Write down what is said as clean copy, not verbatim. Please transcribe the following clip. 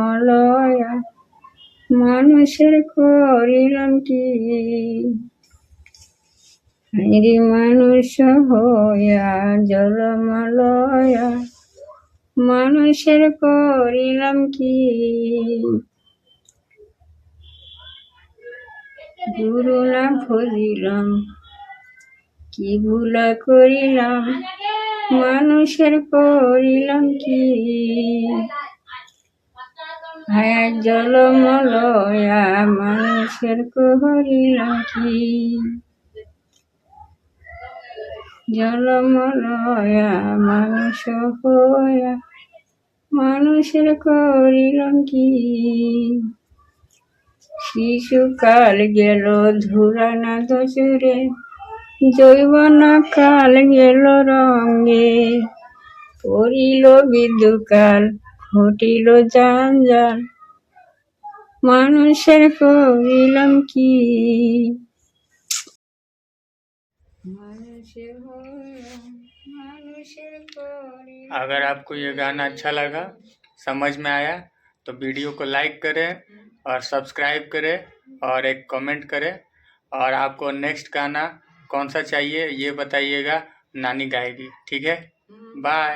জলমলয়া মানুষের করিলাম কি, হায়রে মানুষ হইয়া জলমলয়া মানুষের করিলাম কি, গুরু না ভজিলাম কি ভুলা করিলাম, মানুষের করিলাম কি, হায় জলমলয়া মানুষের করিলাম কি, জলমলয়া মানুষ হইয়া মানুষের করিলাম কি, শিশুকাল গেল ধুরা না দোচরে, যৌবন কাল গেল রঙে, পড়িল বিদ্যুকাল ঘটিল জঞ্জাল, মানুষের করিলাম কি, अगर आपको ये गाना अच्छा लगा, समझ में आया, तो वीडियो को लाइक करें और सब्सक्राइब करें और एक कमेंट करें। और आपको नेक्स्ट गाना कौन सा चाहिए ये बताइएगा, नानी गाएगी। ठीक है, बाय।